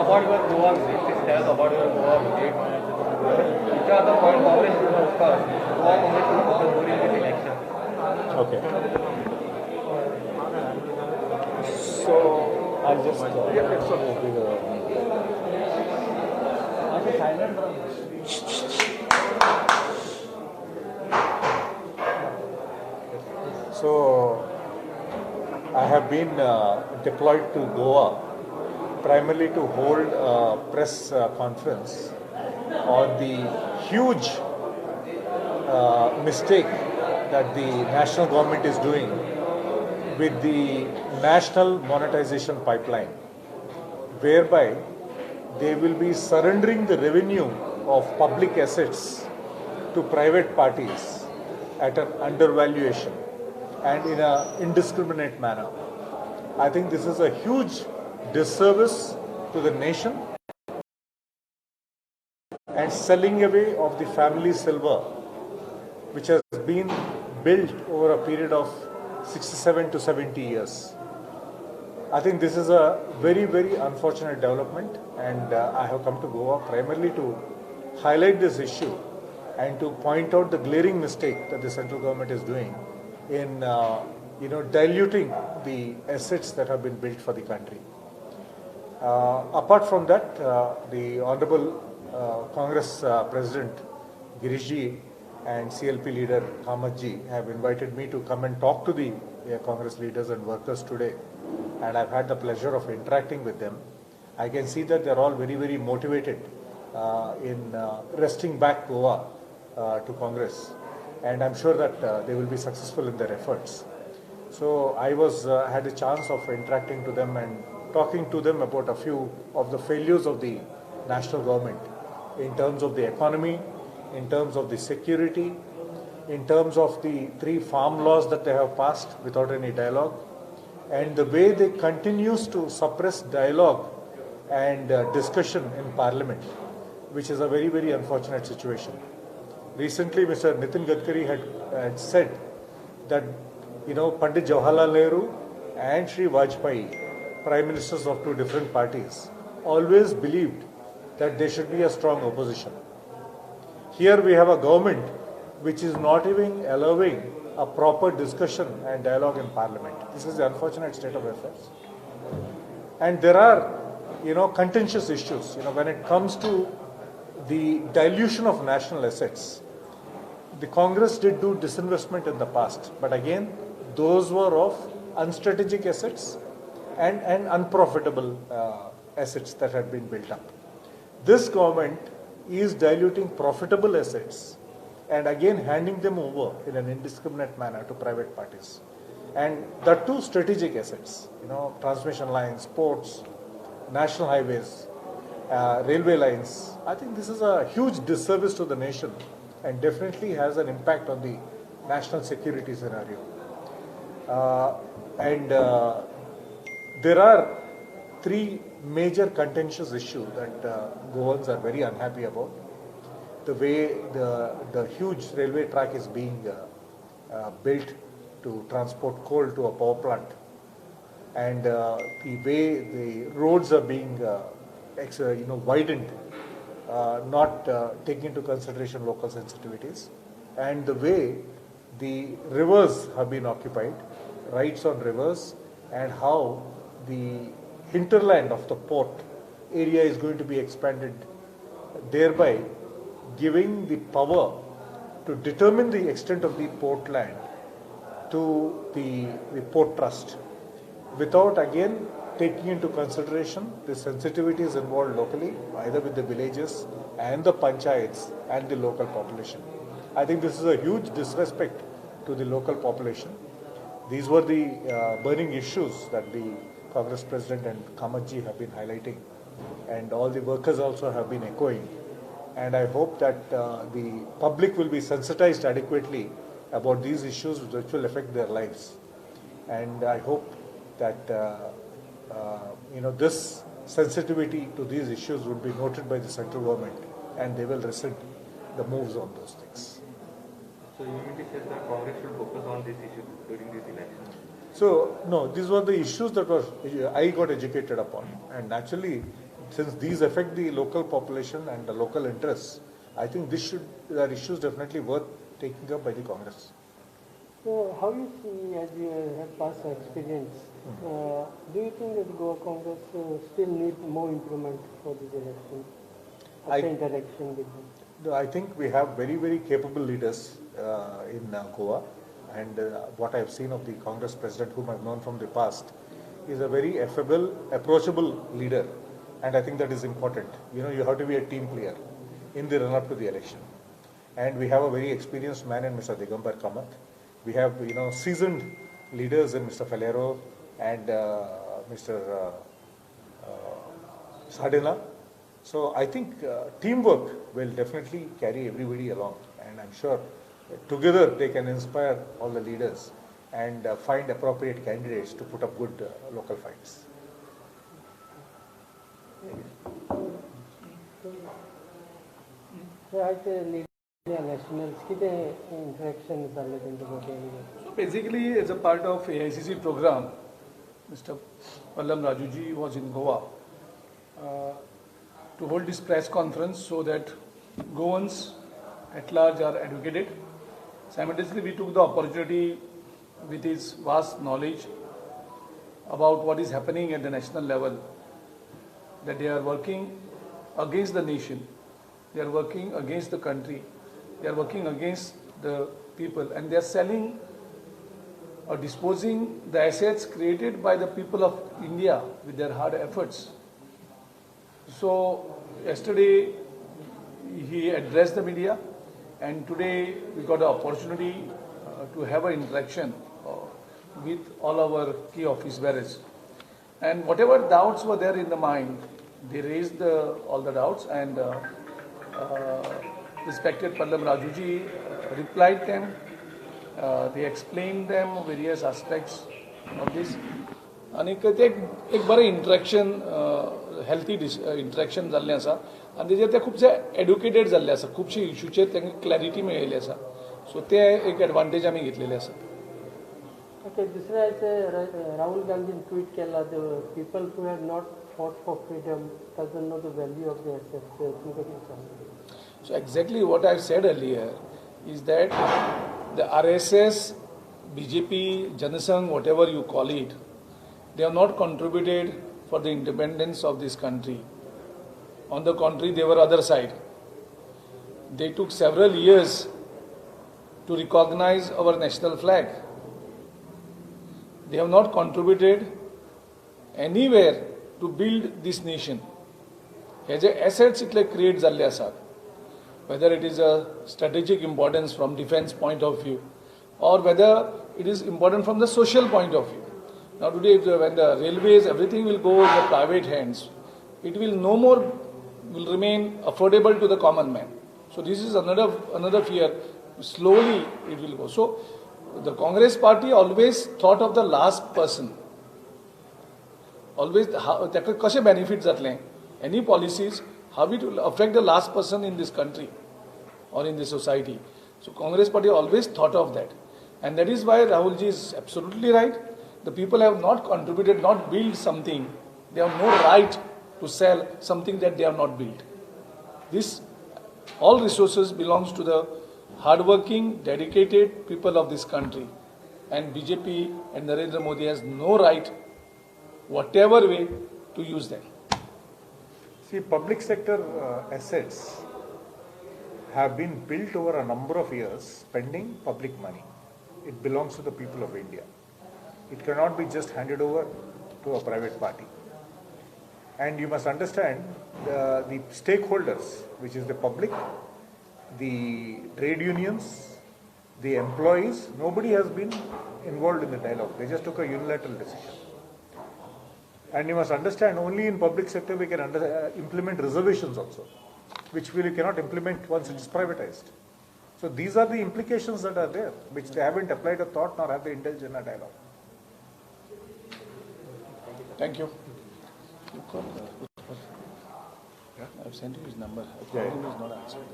about your Goa visit. Please tell us about your Goa visit. Which are the point Congress should focus? Goa Congress should focus during this election. Okay. So I'll just So I have been deployed to Goa primarily to hold a press conference on the huge mistake that the national government is doing with the national monetization pipeline, whereby they will be surrendering the revenue of public assets to private parties at an undervaluation and in an indiscriminate manner. I think this is a huge disservice to the nation and selling away of the family silver, which has been built over a period of 67 to 70 years. I think this is a very, very unfortunate development, and I have come to Goa primarily to highlight this issue and to point out the glaring mistake that the central government is doing in diluting the assets that have been built for the country. Apart from that, the Honorable Congress President Girishji and CLP leader Kamathji have invited me to come and talk to the Congress leaders and workers today, and I've had the pleasure of interacting with them. I can see that they're all very, very motivated in wresting back Goa to Congress, and I'm sure that they will be successful in their efforts. So I had a chance of interacting to them and talking to them about a few of the failures of the national government in terms of the economy, in terms of the security, in terms of the 3 farm laws that they have passed without any dialogue, and the way they continues to suppress dialogue and discussion in Parliament, which is a very, very unfortunate situation. Recently, Mr. Nitin Gadkari had said that, Pandit Jawaharlal Nehru and Shri Vajpayee, Prime Ministers of 2 different parties, always believed that there should be a strong opposition. Here we have a government which is not even allowing a proper discussion and dialogue in Parliament. This is the unfortunate state of affairs. And there are, contentious issues. When it comes to the dilution of national assets, the Congress did do disinvestment in the past, but again, those were of unstrategic assets and unprofitable assets that had been built up. This government is diluting profitable assets and again handing them over in an indiscriminate manner to private parties. And the 2 strategic assets, transmission lines, ports, national highways, railway lines. I think this is a huge disservice to the nation and definitely has an impact on the national security scenario. There are 3 major contentious issues that Goans are very unhappy about. The way the huge railway track is being built to transport coal to a power plant, and the way the roads are being widened, not taking into consideration local sensitivities, and the way the rivers have been occupied, rights on rivers, and how the hinterland of the port area is going to be expanded, thereby giving the power to determine the extent of the port land to the port trust, without again taking into consideration the sensitivities involved locally, either with the villages and the panchayats and the local population. I think this is a huge disrespect to the local population. These were the burning issues that the Congress President and Kamathji have been highlighting, and all the workers also have been echoing. And I hope that the public will be sensitized adequately about these issues which will affect their lives. And I hope that this sensitivity to these issues would be noted by the central government, and they will rescind the moves on those things. So you mean to say that Congress should focus on this issue during this election? So no, these were the issues that I got educated upon, and actually since these affect the local population and the local interests, I think are issues definitely worth taking up by the Congress. So how you see, as you have past experience, do you think that Goa Congress still need more improvement for this election? After interaction with them? I think we have very, very capable leaders in Goa, and what I have seen of the Congress president, whom I have known from the past, is a very affable, approachable leader, and I think that is important. You know, you have to be a team player in the run-up to the election, and we have a very experienced man in Mr. Digambar Kamath. We have, seasoned leaders in Mr. Falero and Mr. Sadela. So I think teamwork will definitely carry everybody along, and I'm sure together they can inspire all the leaders and find appropriate candidates to put up good local fights. So I say nationals, किती interaction झाले त्यांच्यामध्ये? So basically, as a part of AICC program, Mr. Pallam Rajuji was in Goa to hold this press conference so that Goans at large are educated. Simultaneously, we took the opportunity with his vast knowledge about what is happening at the national level, that they are working against the nation, they are working against the country, they are working against the people, and they are selling or disposing the assets created by the people of India with their hard efforts. So yesterday he addressed the media, and today we got the opportunity to have an interaction with all our key office bearers. And whatever doubts were there in the mind, they raised all the doubts, and respected Pallam Rajuji replied them. They explained them various aspects of this. आणि एक बरें interaction healthy interaction जाल्लें आसा आनी तेजेर ते खुबशे educated जाल्ले आसा खुबशे इश्यूचेर तांकां क्लॅरिटी मेळिल्ली आसा सो ते एक एडवांटेज आमी घेतलेले आसा. Okay, दुसऱ्या राहुल गांधीन ट्वीट केला the people who have not fought for freedom doesn't know the value of the assets. तुमकां कितें सांगता? So exactly what I said earlier is that the RSS, BJP, Janasangh, whatever you call it, they have not contributed for the independence of this country. On the contrary, they were other side. They took several years to recognize our national flag. They have not contributed anywhere to build this nation. He assets create जाल्ले आसात. Whether it is a strategic importance from defense point of view, or whether it is important from the social point of view. Now today, when the railways, everything will go in the private hands, it will no more will remain affordable to the common man. So this is another fear. Slowly it will go. So the Congress party always thought of the last person. Always, कशे benefits जातले? Any policies, how it will affect the last person in this country or in this society. So Congress party always thought of that. And that is why Rahulji is absolutely right. The people have not contributed, not built something. They have no right to sell something that they have not built. This, all resources belongs to the hardworking, dedicated people of this country. And BJP and Narendra Modi has no right, whatever way, to use them. See, public sector assets have been built over a number of years spending public money. It belongs to the people of India. It cannot be just handed over to a private party. And you must understand the stakeholders, which is the public, the trade unions, the employees, nobody has been involved in the dialogue. They just took a unilateral decision. And you must understand, only in public sector we can implement reservations also, which we cannot implement once it is privatized. So these are the implications that are there, which they haven't applied a thought nor have they indulged in a dialogue. Thank you. I've sent you his number. I called him, he's not answering.